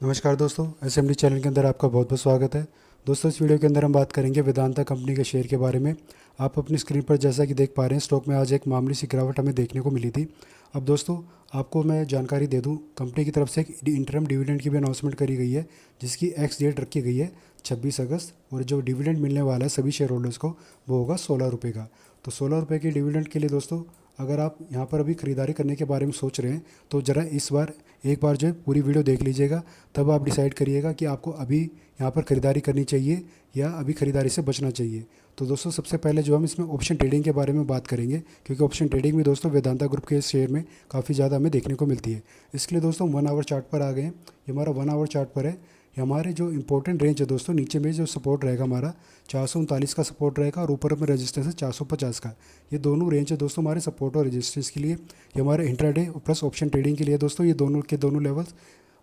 नमस्कार दोस्तों, SMD channel के अंदर आपका बहुत बहुत स्वागत है। दोस्तों, इस वीडियो के अंदर हम बात करेंगे वेदांता कंपनी के शेयर के बारे में। आप अपनी स्क्रीन पर जैसा कि देख पा रहे हैं, स्टॉक में आज एक मामूली सी गिरावट हमें देखने को मिली थी। अब दोस्तों, आपको मैं जानकारी दे दूं, कंपनी की तरफ से एक इंटरम डिविडेंड की भी अनाउंसमेंट करी गई है, जिसकी एक्स डेट रखी गई है 26 अगस्त, और जो डिविडेंड मिलने वाला है सभी शेयर होल्डर्स को वो होगा 16 रुपये का। तो 16 रुपये के डिविडेंड के लिए दोस्तों, अगर आप यहाँ पर अभी ख़रीदारी करने के बारे में सोच रहे हैं तो ज़रा इस बार एक बार जो है पूरी वीडियो देख लीजिएगा, तब आप डिसाइड करिएगा कि आपको अभी यहाँ पर ख़रीदारी करनी चाहिए या अभी ख़रीदारी से बचना चाहिए। तो दोस्तों, सबसे पहले जो हम इसमें ऑप्शन ट्रेडिंग के बारे में बात करेंगे, क्योंकि ऑप्शन ट्रेडिंग में दोस्तों वेदांता ग्रुप के शेयर में काफ़ी ज़्यादा हमें देखने को मिलती है। इसके लिए दोस्तों 1 आवर चार्ट पर आ गए हैं। ये हमारा 1 आवर चार्ट पर है। ये हमारे जो इंपॉर्टेंट रेंज है दोस्तों, नीचे में जो सपोर्ट रहेगा हमारा 439 का सपोर्ट रहेगा, और ऊपर में रेजिस्टेंस है 450 का। ये दोनों रेंज है दोस्तों हमारे सपोर्ट और रेजिस्टेंस के लिए। ये हमारे इंट्राडे प्लस ऑप्शन ट्रेडिंग के लिए दोस्तों, ये दोनों के दोनों लेवल्स।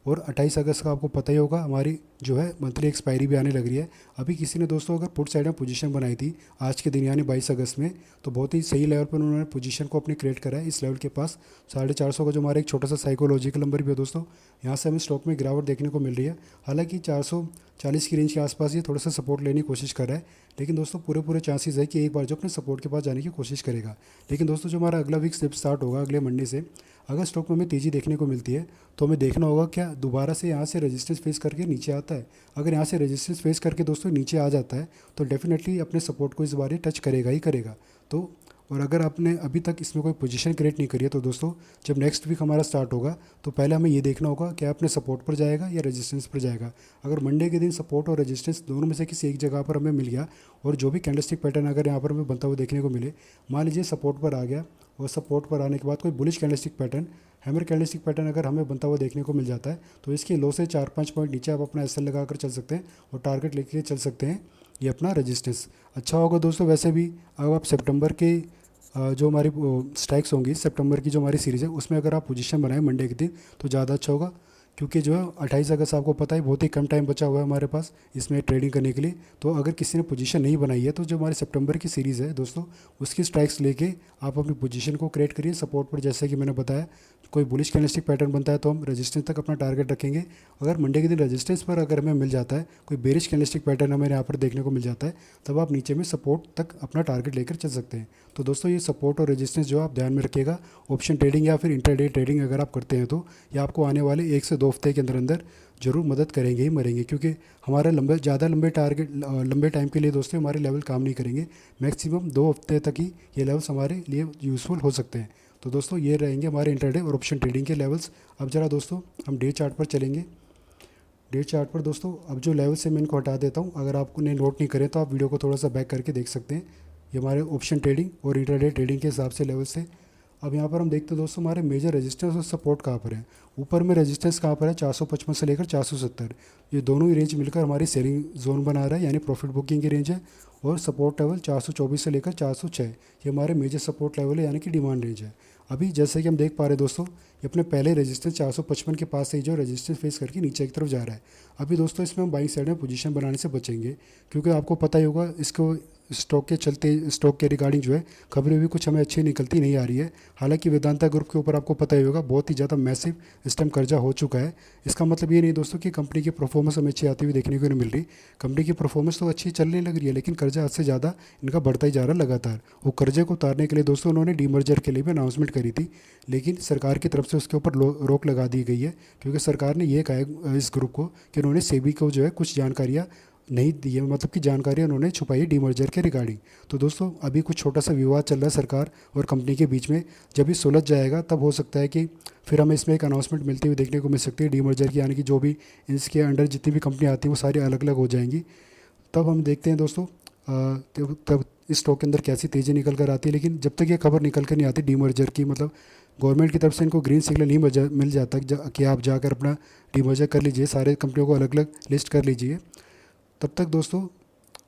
और 28 अगस्त का आपको पता ही होगा हमारी जो है मंथली एक्सपायरी भी आने लग रही है। अभी किसी ने दोस्तों अगर पुट साइड में पोजीशन बनाई थी आज के दिन यानी 22 अगस्त में, तो बहुत ही सही लेवल पर उन्होंने पोजीशन को अपनी क्रिएट करा है। इस लेवल के पास 450 का जो हमारा एक छोटा सा साइकोलॉजिकल नंबर भी है दोस्तों, यहाँ से हमें स्टॉक में गिरावट देखने को मिल रही है। हालांकि 440 की रेंज के आसपास ये थोड़ा सा सपोर्ट लेने की कोशिश कर रहा है, लेकिन दोस्तों पूरे चांसेस है कि एक बार जो अपने सपोर्ट के पास जाने की कोशिश करेगा। लेकिन दोस्तों, जो हमारा अगला वीक स्टार्ट होगा अगले मंडे से, अगर स्टॉक में हमें तेज़ी देखने को मिलती है तो हमें देखना होगा क्या दोबारा से यहाँ से रेजिस्टेंस फेस करके नीचे आता है। अगर यहाँ से रेजिस्टेंस फेस करके दोस्तों नीचे आ जाता है तो डेफिनेटली अपने सपोर्ट को इस बार ये टच करेगा ही करेगा। तो और अगर आपने अभी तक इसमें कोई पोजीशन क्रिएट नहीं करी है तो दोस्तों, जब नेक्स्ट वीक हमारा स्टार्ट होगा तो पहले हमें ये देखना होगा कि अपने सपोर्ट पर जाएगा या रेजिस्टेंस पर जाएगा। अगर मंडे के दिन सपोर्ट और रेजिस्टेंस दोनों में से किसी एक जगह पर हमें मिल गया, और जो भी कैंडलस्टिक पैटर्न अगर यहाँ पर हमें बनता हुआ देखने को मिले, मान लीजिए सपोर्ट पर आ गया, और सपोर्ट पर आने के बाद कोई bullish candlestick pattern, hammer candlestick pattern अगर हमें बनता हुआ देखने को मिल जाता है, तो इसके लो से 4-5 पॉइंट नीचे आप अपना एसएल लगाकर चल सकते हैं और टारगेट लेके चल सकते हैं। ये अपना रेजिस्टेंस अच्छा होगा दोस्तों। वैसे भी अगर आप सितंबर के जो हमारी स्ट्राइक्स होंगी, सितंबर की जो हमारी सीरीज़ है, उसमें अगर आप पोजीशन बनाएं मंडे के दिन तो ज़्यादा अच्छा होगा, क्योंकि जो है 28 अगस्त आपको पता है बहुत ही कम टाइम बचा हुआ है हमारे पास इसमें ट्रेडिंग करने के लिए। तो अगर किसी ने पोजीशन नहीं बनाई है तो जो हमारे सितंबर की सीरीज़ है दोस्तों, उसकी स्ट्राइक्स लेके आप अपनी पोजीशन को क्रिएट करिए सपोर्ट पर। जैसे कि मैंने बताया, कोई बुलिश कैंडलस्टिक पैटर्न बनता है तो हम रेजिस्टेंस तक अपना टारगेट रखेंगे। अगर मंडे के दिन रेजिस्टेंस पर अगर हमें मिल जाता है, कोई बेरिश कैंडलस्टिक पैटर्न हमें यहाँ पर देखने को मिल जाता है, तब आप नीचे में सपोर्ट तक अपना टारगेट लेकर चल सकते हैं। तो दोस्तों, ये सपोर्ट और रेजिस्टेंस जो आप ध्यान में रखिएगा। ऑप्शन ट्रेडिंग या फिर इंट्राडे ट्रेडिंग अगर आप करते हैं तो ये आपको आने वाले 1 से 2 हफ्ते के अंदर अंदर ज़रूर मदद करेंगे ही मरेंगे, क्योंकि हमारे ज़्यादा लंबे टारगेट लंबे टाइम के लिए दोस्तों हमारे लेवल काम नहीं करेंगे। मैक्सिमम 2 हफ्ते तक ही ये लेवल्स हमारे लिए यूज़फुल हो सकते हैं। तो दोस्तों, ये रहेंगे हमारे इंट्राडे और ऑप्शन ट्रेडिंग के लेवल्स। अब जरा दोस्तों हम डे चार्ट पर चलेंगे। डे चार्ट पर दोस्तों अब जो लेवल्स है मैं इनको हटा देता हूँ। अगर आपने नोट नहीं करे तो आप वीडियो को थोड़ा सा बैक करके देख सकते हैं। ये हमारे ऑप्शन ट्रेडिंग और इंट्राडे ट्रेडिंग के हिसाब से लेवल्स है। अब यहाँ पर हम देखते हैं दोस्तों हमारे मेजर रेजिस्टेंस और सपोर्ट कहाँ पर है। ऊपर में रेजिस्टेंस कहाँ पर है, 455 से लेकर 470। ये दोनों ही रेंज मिलकर हमारी सेलिंग जोन बना रहा है, यानी प्रॉफिट बुकिंग की रेंज है। और सपोर्ट लेवल 424 से लेकर 406, ये हमारे मेजर सपोर्ट लेवल है, यानी कि डिमांड रेंज है। अभी जैसे कि हम देख पा रहे हैं दोस्तों, ये अपने पहले रेजिस्टेंस 455 के पास से ही जो रेजिस्टेंस फेस करके नीचे की तरफ जा रहा है। अभी दोस्तों इसमें हम बाइंग साइड में पोजीशन बनाने से बचेंगे, क्योंकि आपको पता ही होगा इसको स्टॉक के चलते स्टॉक के रिगार्डिंग जो है खबरें भी कुछ हमें अच्छी निकलती नहीं आ रही है। हालांकि वेदांता ग्रुप के ऊपर आपको पता ही होगा बहुत ही ज़्यादा मैसिव इस टाइम कर्जा हो चुका है। इसका मतलब ये नहीं दोस्तों कि कंपनी की परफॉर्मेंस हमें अच्छी आती हुई देखने को नहीं मिल रही। कंपनी की परफॉर्मेंस तो अच्छी चलने लग रही है, लेकिन कर्जा हद से ज़्यादा इनका बढ़ता ही जा रहा है लगातार। वो कर्जे को उतारने के लिए दोस्तों उन्होंने डीमर्जर के लिए भी अनाउंसमेंट करी थी, लेकिन सरकार की तरफ से उसके ऊपर रोक लगा दी गई है, क्योंकि सरकार ने ये कहा है इस ग्रुप को कि उन्होंने सेबी को जो है कुछ जानकारियाँ नहीं दी है, मतलब कि जानकारी उन्होंने छुपाई है डीमर्जर के रिगार्डिंग। तो दोस्तों अभी कुछ छोटा सा विवाद चल रहा है सरकार और कंपनी के बीच में। जब ये सुलझ जाएगा तब हो सकता है कि फिर हमें इसमें एक अनाउंसमेंट मिलती हुई देखने को मिल सकती है डीमर्जर की, यानी कि जो भी इसके अंडर जितनी भी कंपनी आती हैं वो सारी अलग अलग हो जाएंगी। तब हम देखते हैं दोस्तों तब इस स्टॉक के अंदर कैसी तेज़ी निकल कर आती है। लेकिन जब तक ये खबर निकल कर नहीं आती डीमर्जर की, मतलब गवर्नमेंट की तरफ से इनको ग्रीन सिग्नल नहीं मिल जाता कि आप जाकर अपना डीमर्जर कर लीजिए, सारे कंपनियों को अलग अलग लिस्ट कर लीजिए, तब तक दोस्तों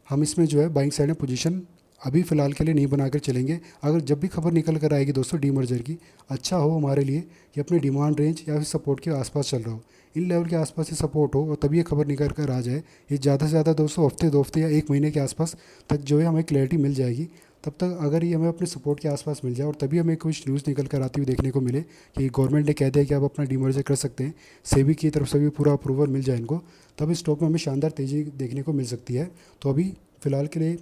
हम इसमें जो है बाइंग साइड में पोजीशन अभी फ़िलहाल के लिए नहीं बनाकर चलेंगे। अगर जब भी खबर निकल कर आएगी दोस्तों डीमर्जर की, अच्छा हो हमारे लिए कि अपने डिमांड रेंज या फिर सपोर्ट के आसपास चल रहा हो, इन लेवल के आसपास ही सपोर्ट हो और तभी ये खबर निकल कर आ जाए। ये ज़्यादा से ज़्यादा दोस्तों हफ्ते 2 हफ्ते या 1 महीने के आसपास तक जो है हमें क्लैरिटी मिल जाएगी। तब तक अगर ये हमें अपने सपोर्ट के आसपास मिल जाए और तभी हमें कुछ न्यूज़ निकल कर आती हुई देखने को मिले कि गवर्नमेंट ने कह दिया कि आप अपना डीमर्जर कर सकते हैं, सेबी की तरफ से भी पूरा अप्रूवल मिल जाए इनको, तब इस स्टॉक में हमें शानदार तेज़ी देखने को मिल सकती है। तो अभी फ़िलहाल के लिए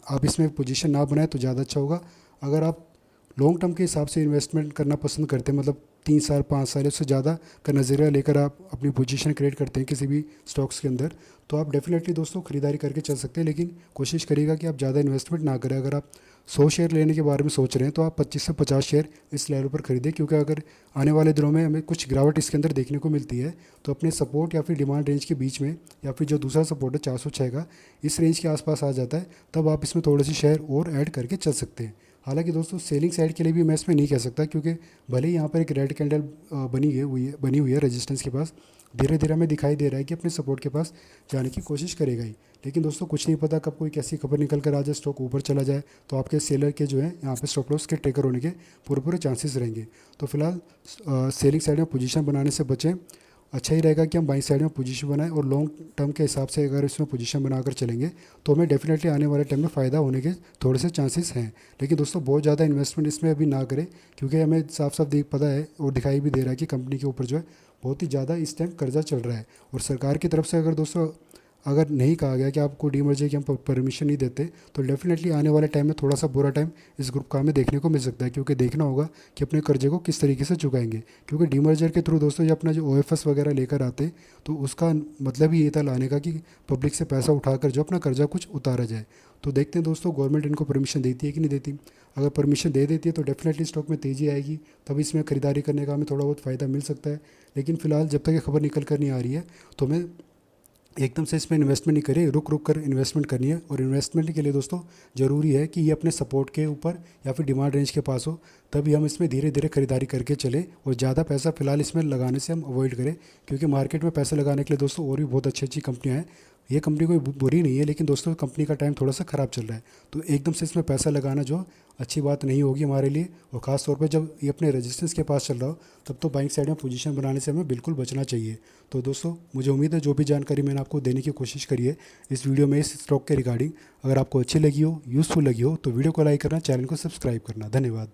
आप इसमें पोजीशन ना बनाएं तो ज़्यादा अच्छा होगा। अगर आप लॉन्ग टर्म के हिसाब से इन्वेस्टमेंट करना पसंद करते हैं, मतलब 3 साल 5 साल उससे ज़्यादा का नज़रिया लेकर आप अपनी पोजीशन क्रिएट करते हैं किसी भी स्टॉक्स के अंदर, तो आप डेफिनेटली दोस्तों खरीदारी करके चल सकते हैं। लेकिन कोशिश करिएगा कि आप ज़्यादा इन्वेस्टमेंट ना करें। अगर आप 100 शेयर लेने के बारे में सोच रहे हैं तो आप 25 से 50 शेयर इस लेवल पर खरीदें, क्योंकि अगर आने वाले दिनों में हमें कुछ गिरावट इसके अंदर देखने को मिलती है तो अपने सपोर्ट या फिर डिमांड रेंज के बीच में, या फिर जो दूसरा सपोर्ट है 406 का, इस रेंज के आसपास आ जाता है, तब आप इसमें थोड़े से शेयर और ऐड करके चल सकते हैं। हालांकि दोस्तों सेलिंग साइड के लिए भी मैं इसमें नहीं कह सकता, क्योंकि भले ही यहाँ पर एक रेड कैंडल बनी हुई है रेजिस्टेंस के पास, धीरे धीरे हमें दिखाई दे रहा है कि अपने सपोर्ट के पास जाने की कोशिश करेगा ही। लेकिन दोस्तों कुछ नहीं पता कब कोई कैसी खबर निकल कर आ जाए, स्टॉक ऊपर चला जाए, तो आपके सेलर के जो है यहाँ पे स्टॉप लॉस के ट्रिगर होने के पूरे पूरे चांसेस रहेंगे। तो फिलहाल सेलिंग साइड में पोजीशन बनाने से बचें। अच्छा ही रहेगा कि हम बाइंग साइड में पोजीशन बनाएं और लॉन्ग टर्म के हिसाब से अगर इसमें पोजीशन बनाकर चलेंगे तो हमें डेफिनेटली आने वाले टाइम में फ़ायदा होने के थोड़े से चांसेस हैं। लेकिन दोस्तों बहुत ज़्यादा इन्वेस्टमेंट इसमें अभी ना करें, क्योंकि हमें साफ साफ देख पता है और दिखाई भी दे रहा है कि कंपनी के ऊपर जो है बहुत ही ज़्यादा इस टाइम कर्जा चल रहा है। और सरकार की तरफ से अगर दोस्तों अगर नहीं कहा गया कि आपको डीमर्जर की हम परमिशन नहीं देते, तो डेफिनेटली आने वाले टाइम में थोड़ा सा बुरा टाइम इस ग्रुप का हमें देखने को मिल सकता है, क्योंकि देखना होगा कि अपने कर्जे को किस तरीके से चुकाएंगे। क्योंकि डीमर्जर के थ्रू दोस्तों जो अपना जो OFS वगैरह लेकर आते हैं, तो उसका मतलब ही ये था लाने का कि पब्लिक से पैसा उठाकर जो अपना कर्जा कुछ उतारा जाए। तो देखते हैं दोस्तों गवर्नमेंट इनको परमिशन देती है कि नहीं देती। अगर परमिशन दे देती है तो डेफिनेटली स्टॉक में तेज़ी आएगी, तभी इसमें खरीदारी करने का हमें थोड़ा बहुत फ़ायदा मिल सकता है। लेकिन फिलहाल जब तक ये खबर निकल कर नहीं आ रही है तो हमें एकदम से इसमें इन्वेस्टमेंट नहीं करें, रुक रुक कर इन्वेस्टमेंट करनी है। और इन्वेस्टमेंट के लिए दोस्तों ज़रूरी है कि ये अपने सपोर्ट के ऊपर या फिर डिमांड रेंज के पास हो, तभी हम इसमें धीरे धीरे खरीदारी करके चले। और ज़्यादा पैसा फिलहाल इसमें लगाने से हम अवॉइड करें, क्योंकि मार्केट में पैसा लगाने के लिए दोस्तों और भी बहुत अच्छी अच्छी कंपनियाँ हैं। ये कंपनी कोई बुरी नहीं है, लेकिन दोस्तों कंपनी का टाइम थोड़ा सा ख़राब चल रहा है, तो एकदम से इसमें पैसा लगाना जो अच्छी बात नहीं होगी हमारे लिए। और ख़ास तौर पे जब ये अपने रेजिस्टेंस के पास चल रहा हो, तब तो बाइंग साइड में पोजीशन बनाने से हमें बिल्कुल बचना चाहिए। तो दोस्तों मुझे उम्मीद है जो भी जानकारी मैंने आपको देने की कोशिश करी है इस वीडियो में इस स्टॉक के रिगार्डिंग, अगर आपको अच्छी लगी हो, यूज़फुल लगी हो, तो वीडियो को लाइक करना, चैनल को सब्सक्राइब करना। धन्यवाद।